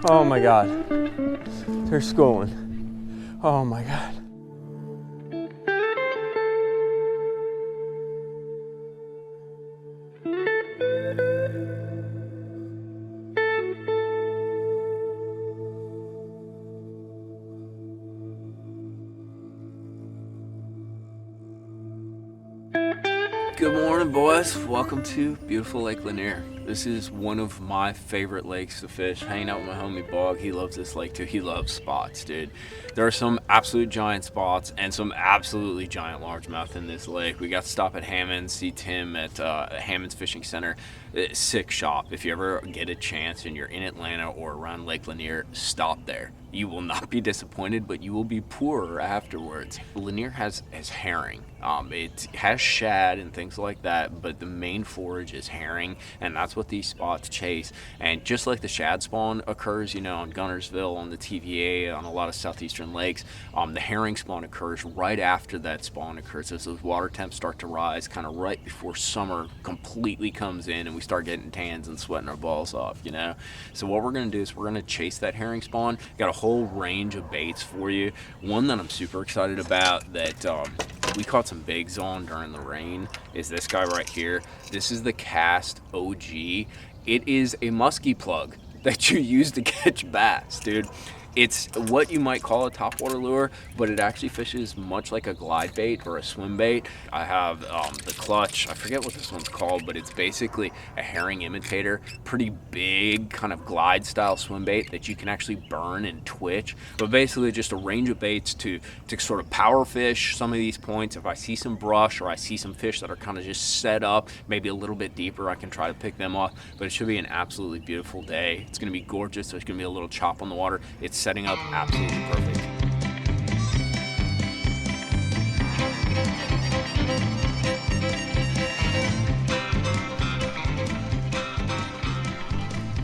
Oh my God. They're schooling. Oh my God. Good morning, boys. Welcome to beautiful Lake Lanier. This is one of my favorite lakes to fish. Hanging out with my homie Bog. He loves this lake too. He loves spots, dude. There are some absolute giant spots and some absolutely giant largemouth in this lake. We got to stop at Hammond's, see Tim at Hammond's Fishing Center. Sick shop. If you ever get a chance and you're in Atlanta or around Lake Lanier, stop there. You will not be disappointed, but you will be poorer afterwards. Lanier has herring. It has shad and things like that, but the main forage is herring, and that's what these spots chase. And just like the shad spawn occurs, you know, on Gunnersville, on the TVA, on a lot of southeastern lakes, the herring spawn occurs right after that spawn occurs, as those water temps start to rise, kind of right before summer completely comes in, and we start getting tans and sweating our balls off, you know. So what we're gonna do is we're gonna chase that herring spawn. Got a whole range of baits for you. One that I'm super excited about that we caught some bigs on during the rain is this guy right here. This is the Cast OG. It is a musky plug that you use to catch bass, dude. It's what you might call a topwater lure, but it actually fishes much like a glide bait or a swim bait. I have the clutch. I forget what this one's called, but it's basically a herring imitator. Pretty big kind of glide style swim bait that you can actually burn and twitch. But basically just a range of baits to sort of power fish some of these points. If I see some brush or I see some fish that are kind of just set up, maybe a little bit deeper, I can try to pick them off. But it should be an absolutely beautiful day. It's gonna be gorgeous. There's gonna be a little chop on the water. It's setting up absolutely perfect.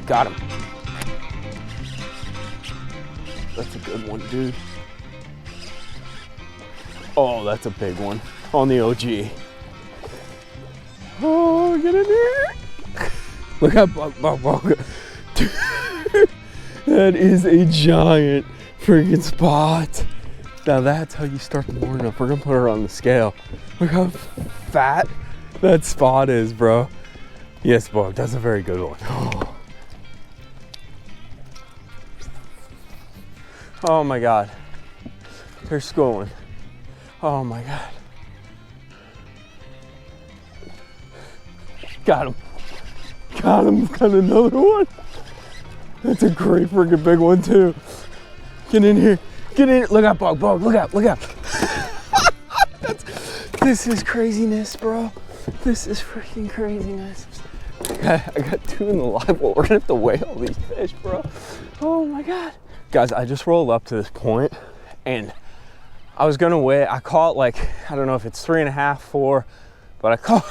Got him. That's a good one, dude. Oh, that's a big one on the OG. Oh, get in here. Look at Bog. That is a giant freaking spot. Now that's how you start the morning up. We're gonna put her on the scale. Look how fat that spot is, bro. Yes, Bog, that's a very good one. Oh. Oh my God. They're schooling. Oh my God. Got him. Got him. Got another one. That's a great freaking big one too. Get in here. Get in here. Look out, Bog. Look out. Look out. This is craziness, bro. This is freaking craziness. I got two in the live well. We're gonna have to weigh all these fish, bro. Oh my God. Guys, I just rolled up to this point and I was gonna weigh, I caught like, I don't know if it's 3.5, 4, but I caught,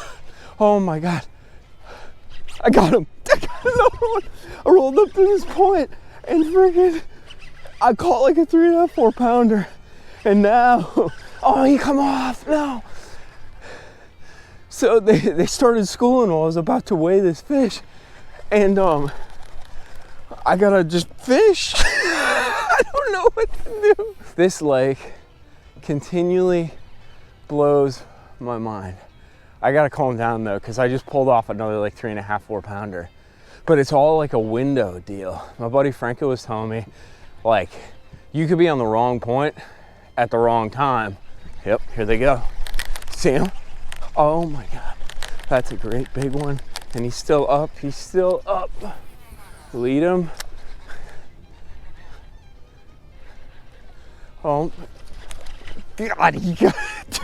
oh my God. I got him. I got another one. I rolled up to this point and freaking, I caught like a 3.5, 4 pounder. And now, oh, he come off, no. So they started schooling while I was about to weigh this fish. And I gotta just fish. I don't know what to do. This lake continually blows my mind. I gotta calm down though, because I just pulled off another like 3.5, 4 pounder. But it's all like a window deal. My buddy Franco was telling me, like, you could be on the wrong point at the wrong time. Yep, here they go. See him? Oh my God, that's a great big one. And he's still up, he's still up. Lead him. Oh, God, he got it.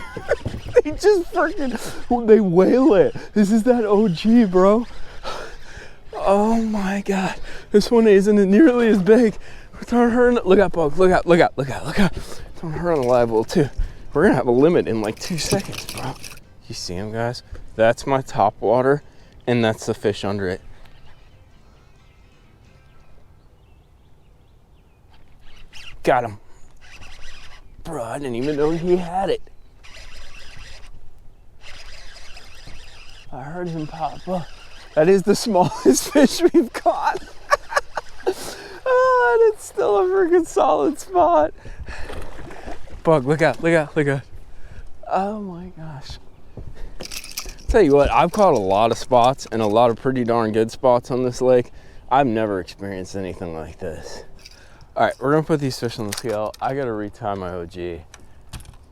They just freaking, they whale it. This is that OG, bro. Oh my God. This one isn't nearly as big. We're throwing her in, look out, Bog, look out, look out, look out, look out. Throwing her on a live well too. We're gonna have a limit in like 2 seconds, bro. You see him, guys? That's my top water and that's the fish under it. Got him. Bro, I didn't even know he had it. I heard him pop up. That is the smallest fish we've caught. still a freaking solid spot. Bug, look out, look out, look out. Oh my gosh. Tell you what, I've caught a lot of spots and a lot of pretty darn good spots on this lake. I've never experienced anything like this. All right, we're gonna put these fish on the scale. I gotta retie my OG.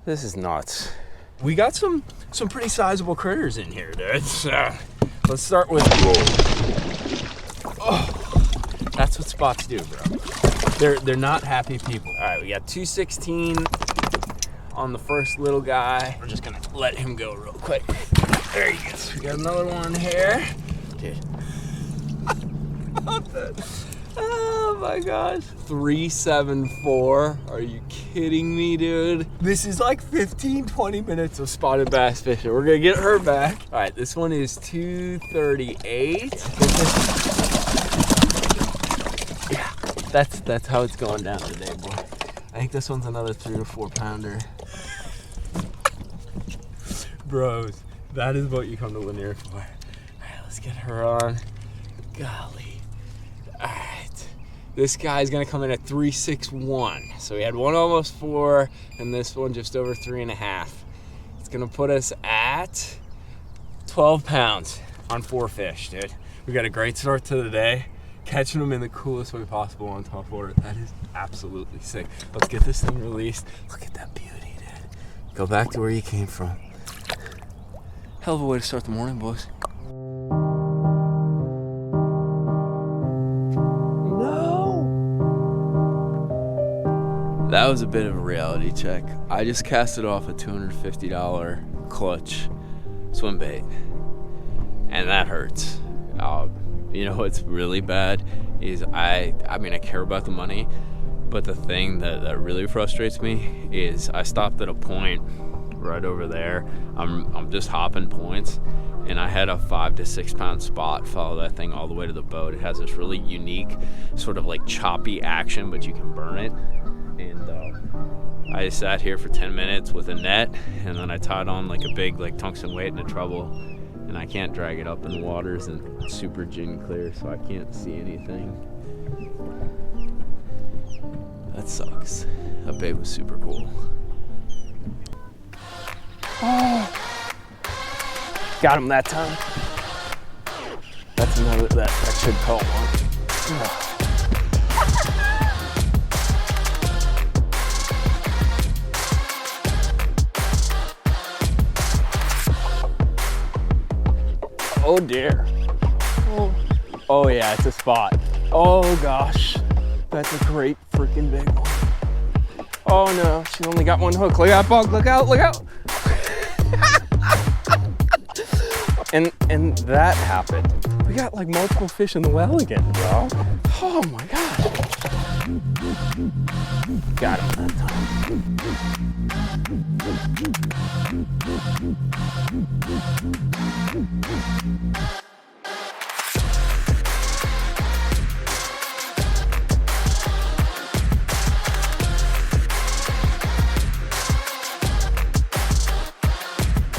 This is nuts. We got some pretty sizable critters in here, dude. Let's start with, oh, that's what spots do, bro. They're not happy people. All right, we got 216 on the first little guy. We're just gonna let him go real quick. There he goes. We got another one here. Dude. Oh my gosh. 374. Are you kidding me, dude? This is like 15, 20 minutes of spotted bass fishing. We're gonna get her back. All right, this one is 238. Yeah, that's how it's going down today, boy. I think this one's another 3 or 4 pounder. Bros, that is what you come to Lanier for. All right, let's get her on. Golly. All right, this guy's gonna come in at 361. So we had one almost 4 and this one just over 3.5. It's gonna put us at 12 pounds on 4 fish, dude. We got a great start to the day. Catching them in the coolest way possible on top water. That is absolutely sick. Let's get this thing released. Look at that beauty, dude. Go back to where you came from. Hell of a way to start the morning, boys. No! That was a bit of a reality check. I just casted off a $250 clutch swim bait. And that hurts. You know what's really bad is I mean, I care about the money, but the thing that really frustrates me is I stopped at a point right over there. I'm just hopping points, and I had a 5 to 6 pound spot follow that thing all the way to the boat. It has this really unique sort of like choppy action, but you can burn it. And I just sat here for 10 minutes with a net, and then I tied on like a big like tungsten weight and a treble. And I can't drag it up in the waters, and it's super gin clear, so I can't see anything. That sucks. That bait was super cool. Oh. Got him that time. That's another, that should call one. Oh dear. Oh yeah, it's a spot. Oh gosh. That's a great freaking big one. Oh no, she only got one hook. Look out, bug, look out, look out. and that happened. We got like multiple fish in the well again, bro. Oh my gosh. Got him that time.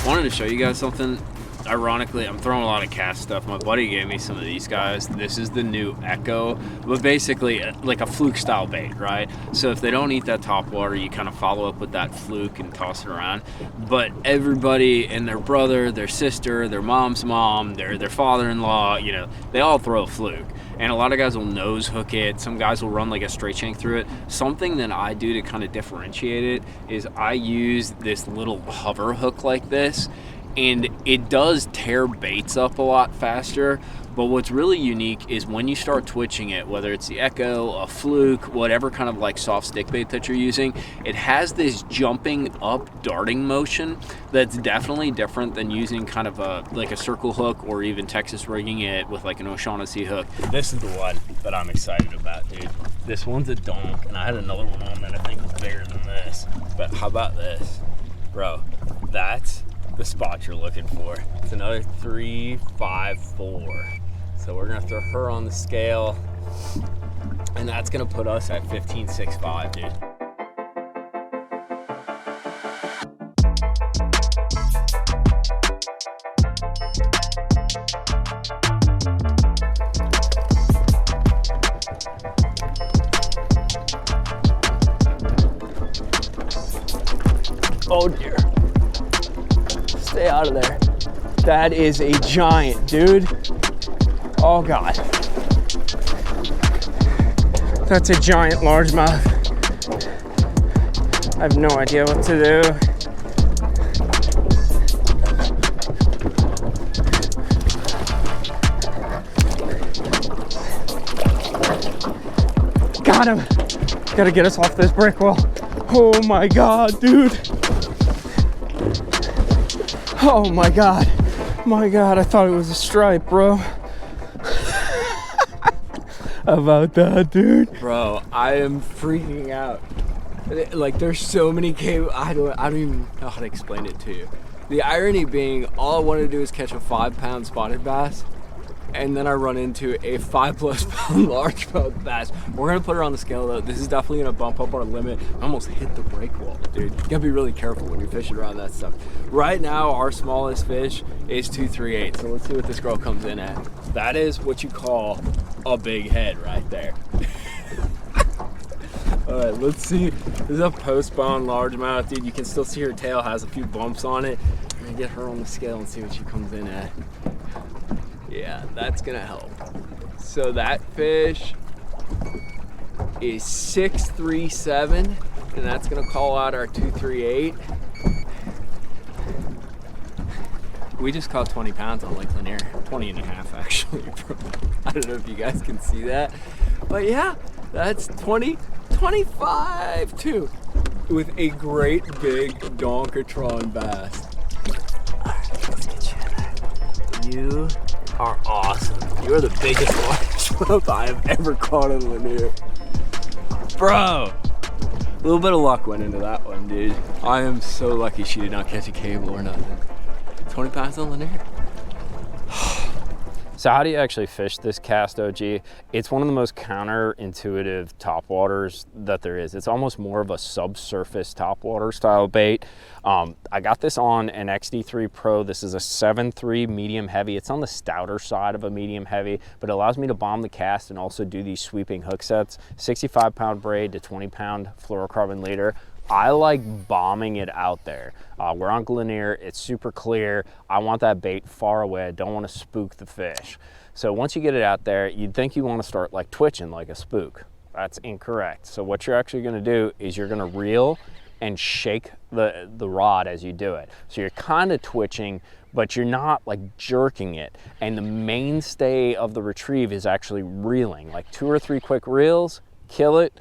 Wanted to show you guys something. Ironically, I'm throwing a lot of cast stuff. My buddy gave me some of these guys. This is the new Echo, but basically like a fluke style bait, right? So if they don't eat that top water, you kind of follow up with that fluke and toss it around. But everybody and their brother, their sister, their mom's mom, their father-in-law, you know, they all throw a fluke. And a lot of guys will nose hook it. Some guys will run like a straight shank through it. Something that I do to kind of differentiate it is I use this little hover hook like this. And it does tear baits up a lot faster, but what's really unique is when you start twitching it, whether it's the Echo, a fluke, whatever kind of like soft stick bait that you're using, it has this jumping up darting motion that's definitely different than using kind of like a circle hook or even Texas rigging it with like an O'Shaughnessy hook. This is the one that I'm excited about, dude. This one's a donk, and I had another one on that I think was bigger than this, but how about this? Bro, that's the spot you're looking for. It's another 354. So we're gonna throw her on the scale, and that's gonna put us at 15.65, dude. Oh dear. Stay out of there. That is a giant, dude. Oh God. That's a giant largemouth. I have no idea what to do. Got him. Gotta get us off this brick wall. Oh my God, dude. Oh my God. My God, I thought it was a stripe, bro. How about that, dude? Bro, I am freaking out. Like, there's so many cables. I don't even know how to explain it to you. The irony being, all I wanted to do is catch a 5-pound spotted bass, and then I run into a 5+ pound largemouth bass. We're gonna put her on the scale though. This is definitely gonna bump up our limit. I almost hit the break wall, dude. You gotta be really careful when you're fishing around that stuff. Right now, our smallest fish is 238. So let's see what this girl comes in at. That is what you call a big head right there. All right, let's see. This is a post-spawn largemouth, dude. You can still see her tail has a few bumps on it. I'm gonna get her on the scale and see what she comes in at. Yeah, that's gonna help. So that fish is 637, and that's gonna call out our 238. We just caught 20 pounds on Lake Lanier, 20 and a half actually. I don't know if you guys can see that, but yeah, that's 25 too, with a great big Donkatron bass. All right, let's get you in there. You are awesome. You're the biggest largemouth I have ever caught on Lanier. Bro, a little bit of luck went into that one, dude. I am so lucky she did not catch a cable or nothing. 20 pounds on Lanier. So how do you actually fish this cast, OG? It's one of the most counterintuitive topwaters that there is. It's almost more of a subsurface topwater style bait. I got this on an XD3 Pro. This is a 7.3 medium heavy. It's on the stouter side of a medium heavy, but it allows me to bomb the cast and also do these sweeping hook sets. 65 pound braid to 20 pound fluorocarbon leader. I like bombing it out there. We're on Lanier, it's super clear. I want that bait far away. I don't want to spook the fish. So once you get it out there, you'd think you want to start like twitching like a spook. That's incorrect. So what you're actually going to do is you're going to reel and shake the rod as you do it. So you're kind of twitching, but you're not like jerking it. And the mainstay of the retrieve is actually reeling, like 2 or 3 quick reels, kill it,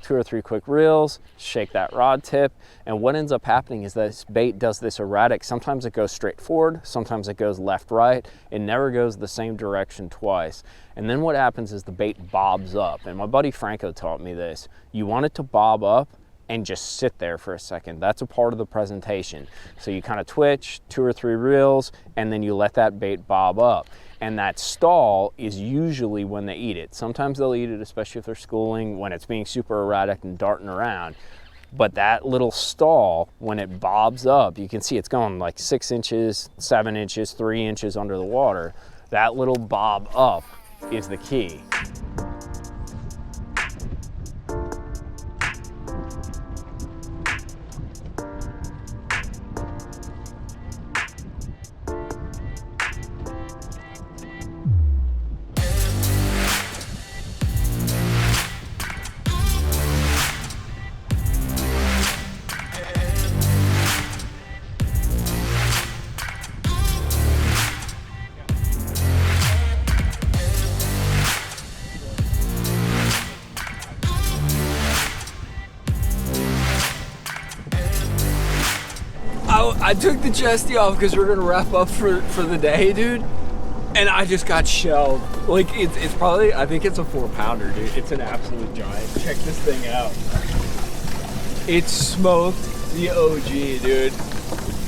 2 or 3 quick reels, shake that rod tip, and what ends up happening is this bait does this erratic. Sometimes it goes straight forward, sometimes it goes left, right. It never goes the same direction twice. And then what happens is the bait bobs up, and my buddy Franco taught me this. You want it to bob up and just sit there for a second. That's a part of the presentation. So you kind of twitch, 2 or 3 reels, and then you let that bait bob up. And that stall is usually when they eat it. Sometimes they'll eat it, especially if they're schooling, when it's being super erratic and darting around. But that little stall, when it bobs up, you can see it's going like 6 inches, 7 inches, 3 inches under the water. That little bob up is the key. I took the chesty off because we're gonna wrap up for the day, dude. And I just got shelled. Like it's probably, I think it's a 4-pounder, dude. It's an absolute giant. Check this thing out. It smoked the OG, dude.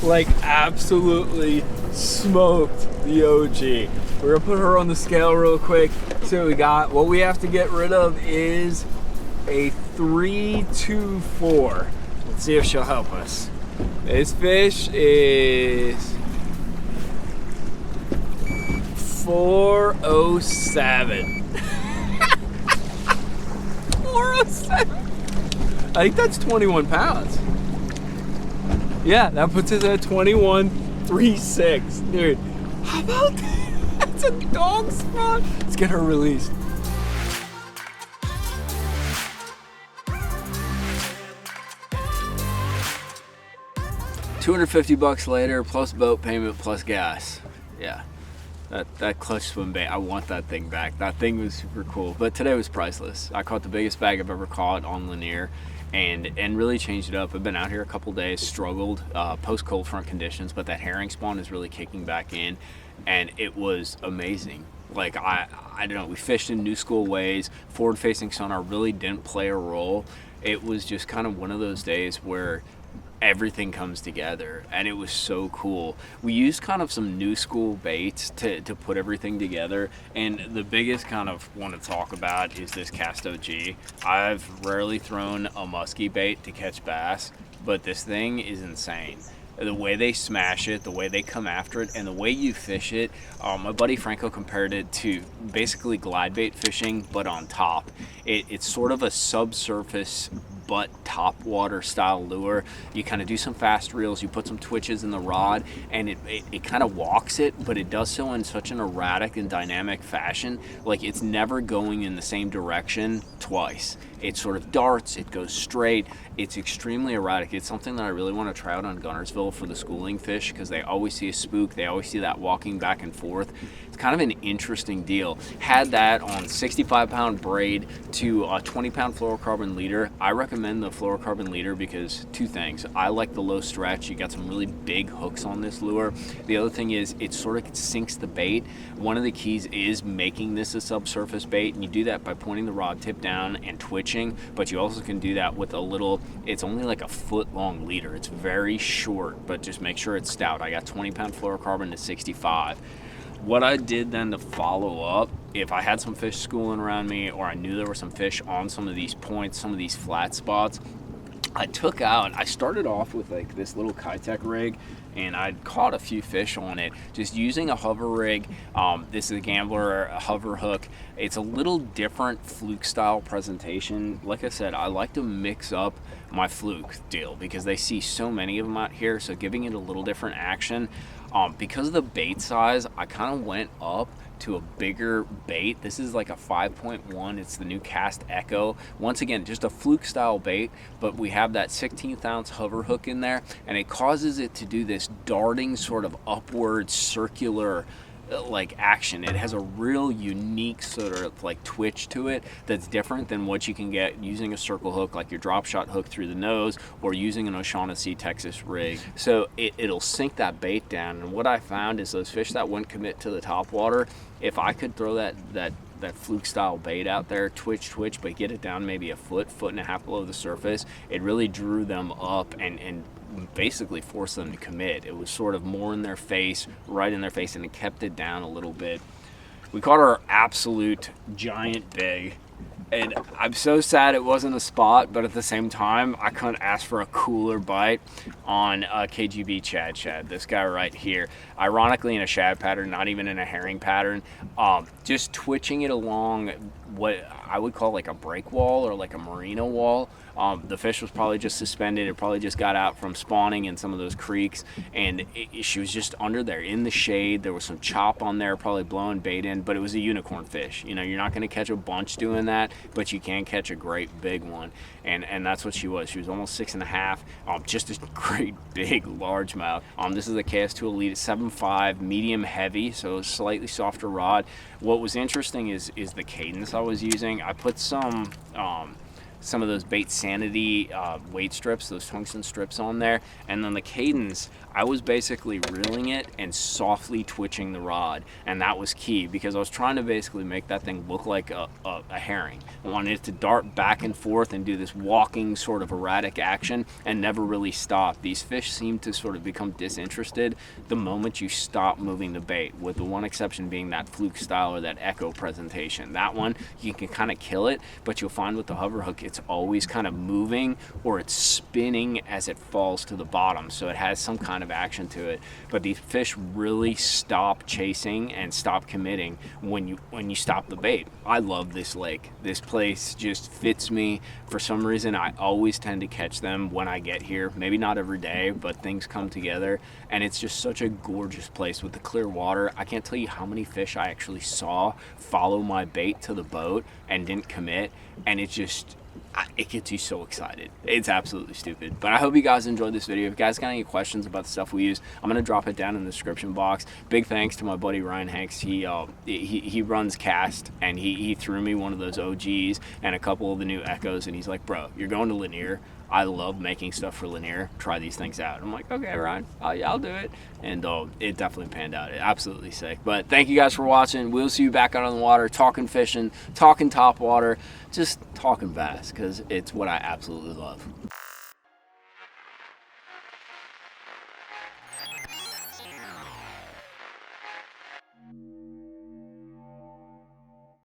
Like absolutely smoked the OG. We're gonna put her on the scale real quick. See what we got. What we have to get rid of is a 324. Let's see if she'll help us. This fish is 407. 407. I think that's 21 pounds. Yeah, that puts us at 21.36. Dude, how about that? That's a dog spot. Let's get her released. $250 later, plus boat payment, plus gas. Yeah, that clutch swim bait, I want that thing back. That thing was super cool, but today was priceless. I caught the biggest bag I've ever caught on Lanier, and really changed it up. I've been out here a couple days, struggled post cold front conditions, but that herring spawn is really kicking back in, and it was amazing. Like I don't know, we fished in new school ways. Forward facing sonar really didn't play a role. It was just kind of one of those days where everything comes together, and it was so cool. We used kind of some new school baits to put everything together, and the biggest kind of want to talk about is this Cast OG. I've rarely thrown a musky bait to catch bass, but this thing is insane. The way they smash it, the way they come after it, and the way you fish it. My buddy Franco compared it to basically glide bait fishing, but on top. It's sort of a subsurface but top water style lure. You kind of do some fast reels, you put some twitches in the rod, and it kind of walks it, but it does so in such an erratic and dynamic fashion. Like, it's never going in the same direction twice. It sort of darts, it goes straight. It's extremely erratic. It's something that I really want to try out on Gunnersville for the schooling fish, because they always see a spook, they always see that walking back and forth. It's kind of an interesting deal. Had that on 65-pound braid to a 20-pound fluorocarbon leader. I recommend the fluorocarbon leader because two things. I like the low stretch. You got some really big hooks on this lure. The other thing is it sort of sinks the bait. One of the keys is making this a subsurface bait, and you do that by pointing the rod tip down and twitching, but you also can do that with a little, it's only like a foot long leader. It's very short, but just make sure it's stout. I got 20-pound fluorocarbon to 65. What I did then to follow up, if I had some fish schooling around me, or I knew there were some fish on some of these points, some of these flat spots, I started off with like this little Kitech rig, and I'd caught a few fish on it just using a hover rig. This is a Gambler hover hook. It's a little different fluke style presentation. Like I said, I like to mix up my fluke deal because they see so many of them out here, so giving it a little different action. Because of the bait size, I kind of went up to a bigger bait. This is like a 5.1. It's the new Cast Echo. Once again, just a fluke style bait, but we have that 16th ounce hover hook in there, and it causes it to do this darting sort of upward circular like action. It has a real unique sort of like twitch to it that's different than what you can get using a circle hook, like your drop shot hook through the nose, or using an O'Shaughnessy Texas rig. So it'll sink that bait down. And what I found is those fish that wouldn't commit to the top water, if I could throw that fluke style bait out there, twitch, but get it down maybe a foot and a half below the surface, it really drew them up and basically forced them to commit. It was sort of more in their face, right in their face, and it kept it down a little bit. We caught our absolute giant big, and I'm so sad it wasn't a spot, but at the same time, I couldn't ask for a cooler bite on KGB Chad, this guy right here. Ironically in a shad pattern, not even in a herring pattern. Just twitching it along what I would call like a break wall or like a marina wall. The fish was probably just suspended. It probably just got out from spawning in some of those creeks, and she was just under there in the shade. There was some chop on there, probably blowing bait in, but it was a unicorn fish. You know, you're not going to catch a bunch doing that, but you can catch a great big one, and that's what she was. She was almost 6.5. Just a great big largemouth. This is a KS2 Elite 7.5 medium heavy, so a slightly softer rod. What was interesting is the cadence I was using. I put some of those Bait Sanity weight strips, those tungsten strips on there, and then the cadence, I was basically reeling it and softly twitching the rod, and that was key because I was trying to basically make that thing look like a herring. I wanted it to dart back and forth and do this walking sort of erratic action and never really stop. These fish seem to sort of become disinterested the moment you stop moving the bait, with the one exception being that fluke style or that echo presentation. That one, you can kind of kill it, but you'll find with the hover hook, it's always kind of moving or it's spinning as it falls to the bottom, so it has some kind of of action to it. But these fish really stop chasing and stop committing when you stop the bait. I love this lake. This place just fits me. For some reason, I always tend to catch them when I get here. Maybe not every day, but things come together, and it's just such a gorgeous place with the clear water. I can't tell you how many fish I actually saw follow my bait to the boat and didn't commit, and it gets you so excited. It's absolutely stupid. But I hope you guys enjoyed this video. If you guys got any questions about the stuff we use, I'm gonna drop it down in the description box. Big thanks to my buddy Ryan Hanks. He runs Cast, and he threw me one of those OGs and a couple of the new Echoes, and he's like, bro, you're going to Lanier. I love making stuff for Lanier. Try these things out. I'm like, okay, Ryan, yeah, I'll do it. And it definitely panned out. It absolutely sick. But thank you guys for watching. We'll see you back out on the water, talking fishing, talking top water, just talking bass, because it's what I absolutely love.